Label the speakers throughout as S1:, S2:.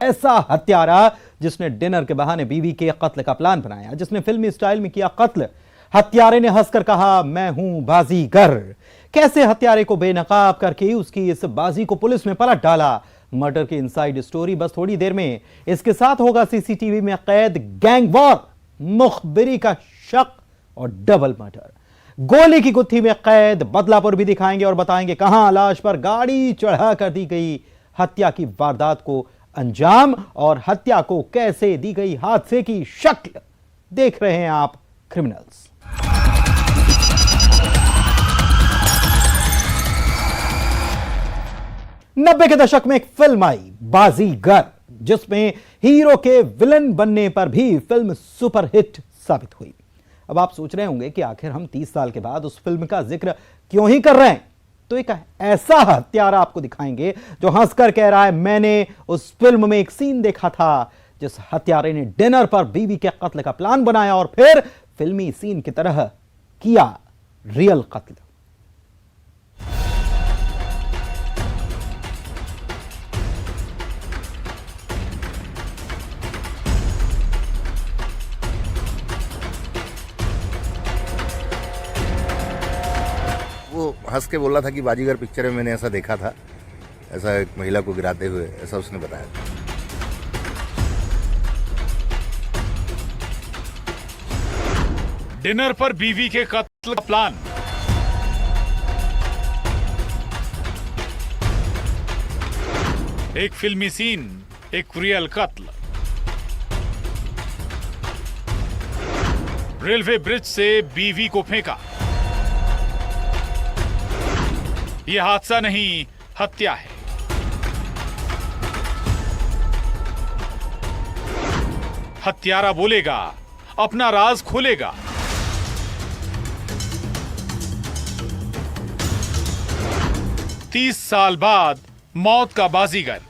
S1: ऐसा हत्यारा जिसने डिनर के बहाने बीवी के कत्ल का प्लान बनाया, जिसने फिल्मी स्टाइल में किया कत्ल। हत्यारे ने हंसकर कहा, मैं हूं बाजीगर। कैसे हत्यारे को बेनकाब करके उसकी इस बाजी को पुलिस ने पलट डाला। मर्डर की इनसाइड स्टोरी बस थोड़ी देर में। इसके साथ होगा सीसीटीवी में कैद गैंग वॉर, मुखबिरी का शक और डबल मर्डर। गोली की गुत्थी में कैद, बदलापुर भी दिखाएंगे और बताएंगे कहां लाश पर गाड़ी चढ़ा कर दी गई हत्या की वारदात को अंजाम और हत्या को कैसे दी गई हादसे की शक्ल। देख रहे हैं आप क्रिमिनल्स। नब्बे के दशक में एक फिल्म आई बाजीगर, जिसमें हीरो के विलन बनने पर भी फिल्म सुपरहिट साबित हुई। अब आप सोच रहे होंगे कि आखिर हम 30 साल के बाद उस फिल्म का जिक्र क्यों ही कर रहे हैं। तो एक ऐसा हत्यारा आपको दिखाएंगे जो हंसकर कह रहा है, मैंने उस फिल्म में एक सीन देखा था जिस हत्यारे ने डिनर पर बीवी के कत्ल का प्लान बनाया और फिर फिल्मी सीन की तरह किया रियल कत्ल।
S2: वो हंस के बोल रहा था कि बाजीगर पिक्चर में मैंने ऐसा देखा था, ऐसा एक महिला को गिराते हुए, ऐसा उसने बताया।
S3: डिनर पर बीवी के कत्ल का प्लान। एक फिल्मी सीन, एक रियल कत्ल। रेलवे ब्रिज से बीवी को फेंका। यह हादसा नहीं, हत्या है। हत्यारा बोलेगा, अपना राज खोलेगा। तीस साल बाद मौत का बाजीगर।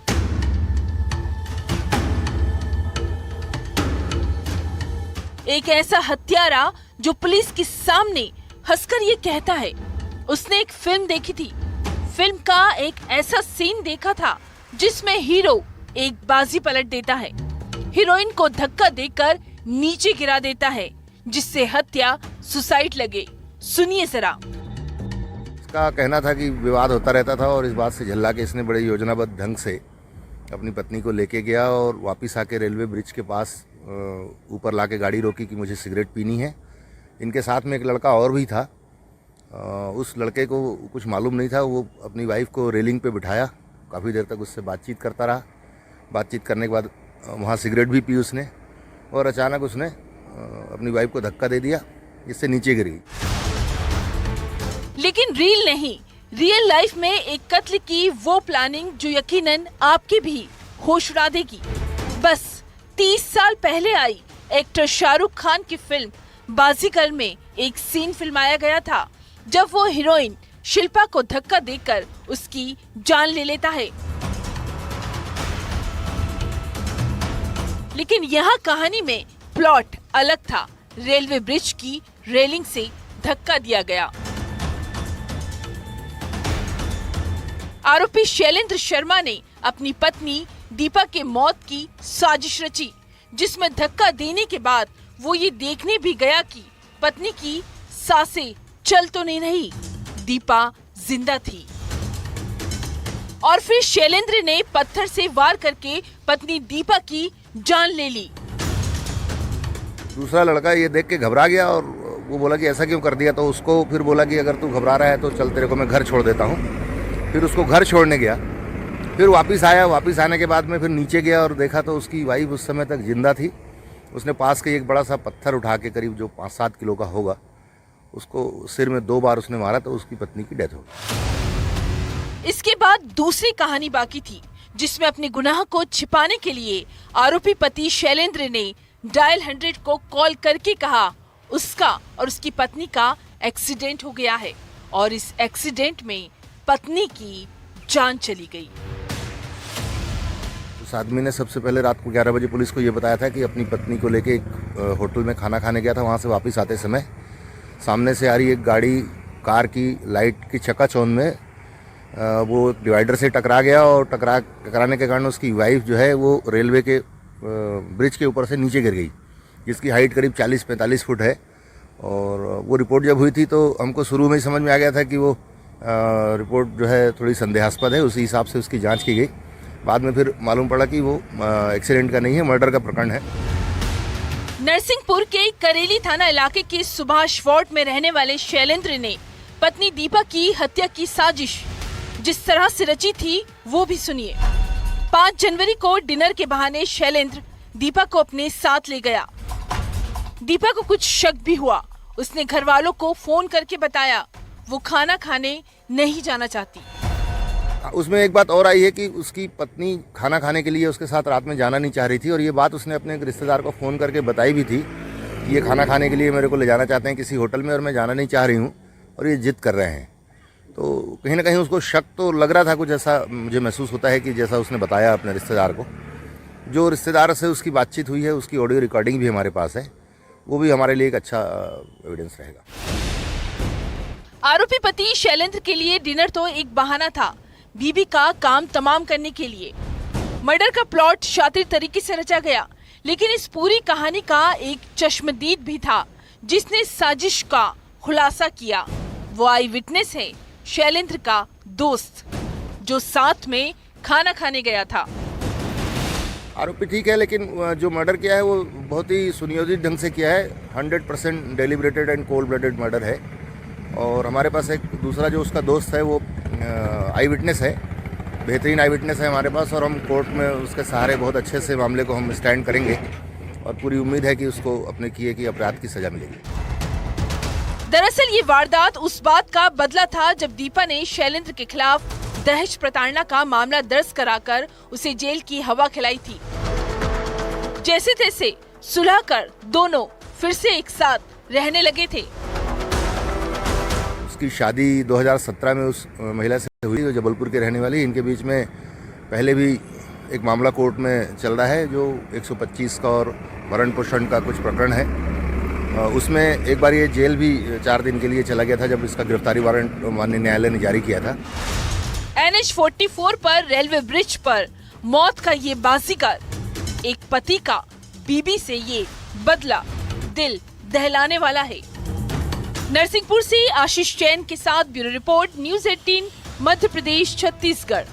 S4: एक ऐसा हत्यारा जो पुलिस के सामने हंसकर ये कहता है उसने एक फिल्म देखी थी। फिल्म का एक ऐसा सीन देखा था जिसमें हीरो एक बाजी पलट देता है, हीरोइन को धक्का देकर नीचे गिरा देता है, जिससे हत्या सुसाइड लगे। सुनिए जरा।
S2: इसका कहना था कि विवाद होता रहता था और इस बात से झल्ला के इसने बड़े योजनाबद्ध ढंग से अपनी पत्नी को लेके गया और वापस आके रेलवे ब्रिज के पास ऊपर लाके गाड़ी रोकी कि मुझे सिगरेट पीनी है। इनके साथ में एक लड़का और भी था। उस लड़के को कुछ मालूम नहीं था। वो अपनी वाइफ को रेलिंग पे बिठाया, काफ़ी देर तक उससे बातचीत करता रहा। बातचीत करने के बाद वहाँ सिगरेट भी पी उसने और अचानक उसने अपनी वाइफ को धक्का दे दिया, जिससे नीचे गिर गई।
S4: लेकिन रील नहीं, रियल लाइफ में एक कत्ल की वो प्लानिंग जो यकीनन आपके भी होश उड़ा देगी। बस 30 साल पहले आई एक्टर शाहरुख खान की फिल्म बाजीगर में एक सीन फिल्माया गया था जब वो हीरोइन शिल्पा को धक्का देकर उसकी जान ले लेता है। लेकिन यहाँ कहानी में प्लॉट अलग था। रेलवे ब्रिज की रेलिंग से धक्का दिया गया। आरोपी शैलेंद्र शर्मा ने अपनी पत्नी दीपा के मौत की साजिश रची, जिसमें धक्का देने के बाद वो ये देखने भी गया कि पत्नी की सांसें चल तो नहीं रही, दीपा जिंदा थी। और फिर शैलेंद्र ने पत्थर से वार करके पत्नी दीपा की जान ले ली।
S2: दूसरा लड़का ये देख के घबरा गया और वो बोला कि ऐसा क्यों कर दिया। तो उसको फिर बोला कि अगर तू घबरा रहा है तो चल, तेरे को मैं घर छोड़ देता हूँ। फिर उसको घर छोड़ने गया। फिर वापस आया। वापस आने के बाद में फिर नीचे गया और देखा तो उसकी वाइफ उस समय तक जिंदा थी। उसने पास के एक बड़ा सा पत्थर उठा के, करीब जो 5-7 किलो का होगा, उसको सिर में 2 बार उसने मारा तो उसकी पत्नी की डेथ हो गई।
S4: इसके बाद दूसरी कहानी बाकी थी, जिसमें अपने गुनाह को छिपाने के लिए आरोपी पति शैलेंद्र ने डायल 100 को कॉल करके कहा उसका और उसकी पत्नी का एक्सीडेंट हो गया है और इस एक्सीडेंट में पत्नी की जान चली गई।
S2: उस आदमी ने सबसे पहले रात को 11 बजे पुलिस को ये बताया था कि अपनी पत्नी को लेके एक होटल में खाना खाने गया था। वहाँ से वापस आते समय सामने से आ रही एक गाड़ी, कार की लाइट की चकाचौंध में वो डिवाइडर से टकरा गया और टकराने के कारण उसकी वाइफ जो है वो रेलवे के ब्रिज के ऊपर से नीचे गिर गई, जिसकी हाइट करीब 40-45 फुट है। और वो रिपोर्ट जब हुई थी तो हमको शुरू में ही समझ में आ गया था कि वो रिपोर्ट जो है थोड़ी संदेहास्पद है, उसी हिसाब से उसकी जांच की गई। बाद में फिर मालूम पड़ा कि वो एक्सीडेंट का नहीं है, मर्डर का प्रकरण है।
S4: नरसिंहपुर के करेली थाना इलाके के सुभाष वार्ड में रहने वाले शैलेंद्र ने पत्नी दीपा की हत्या की साजिश जिस तरह से रची थी वो भी सुनिए। 5 जनवरी को डिनर के बहाने शैलेंद्र दीपा को अपने साथ ले गया। दीपा को कुछ शक भी हुआ। उसने घर वालों को फोन करके बताया वो खाना खाने नहीं जाना चाहती।
S2: उसमें एक बात और आई है कि उसकी पत्नी खाना खाने के लिए उसके साथ रात में जाना नहीं चाह रही थी, और ये बात उसने अपने एक रिश्तेदार को फ़ोन करके बताई भी थी कि ये खाना खाने के लिए मेरे को ले जाना चाहते हैं किसी होटल में और मैं जाना नहीं चाह रही हूँ और ये जिद कर रहे हैं। तो कहीं ना कहीं उसको शक तो लग रहा था, कुछ ऐसा मुझे महसूस होता है कि जैसा उसने बताया अपने रिश्तेदार को। जो रिश्तेदार से उसकी बातचीत हुई है उसकी ऑडियो रिकॉर्डिंग भी हमारे पास है, वो भी हमारे लिए एक अच्छा एविडेंस रहेगा।
S4: आरोपी पति शैलेंद्र के लिए डिनर तो एक बहाना था, बीबी का काम तमाम करने के लिए। मर्डर का प्लॉट शातिर तरीके से रचा गया, लेकिन इस पूरी कहानी का एक चश्मदीद भी था जिसने साजिश का खुलासा किया। वो आई विटनेस है शैलेंद्र का दोस्त, जो साथ में खाना खाने गया था।
S2: आरोपी ठीक है, लेकिन जो मर्डर किया है वो बहुत ही सुनियोजित ढंग से किया है। 100% डेलिब्रेटेड एंड कोल्ड ब्लडेड मर्डर है। और हमारे पास एक दूसरा जो उसका दोस्त है वो आई विटनेस है, बेहतरीन आई विटनेस है हमारे पास, और हम कोर्ट में उसके सहारे बहुत अच्छे से मामले को हम स्टैंड करेंगे और पूरी उम्मीद है कि उसको अपने किए की अपराध की सजा मिलेगी।
S4: दरअसल ये वारदात उस बात का बदला था जब दीपा ने शैलेंद्र के खिलाफ दहेज प्रताड़ना का मामला दर्ज कराकर उसे जेल की हवा खिलाई थी। जैसे तैसे सुलह कर दोनों फिर से एक साथ रहने लगे थे।
S2: उसकी शादी 2017 में उस महिला से हुई जो जबलपुर के रहने वाली। इनके बीच में पहले भी एक मामला कोर्ट में चल रहा है जो 125 का और भरण पोषण का कुछ प्रकरण है। उसमें एक बार ये जेल भी 4 दिन के लिए चला गया था जब इसका गिरफ्तारी वारंट माननीय न्यायालय ने जारी किया था।
S4: NH 44 पर रेलवे ब्रिज पर मौत का ये बाजीगर, एक पति का बीबी से ये बदला दिल दहलाने वाला है। नरसिंहपुर से आशीष जैन के साथ bureau report, news 18 Madhya Pradesh Chhattisgarh.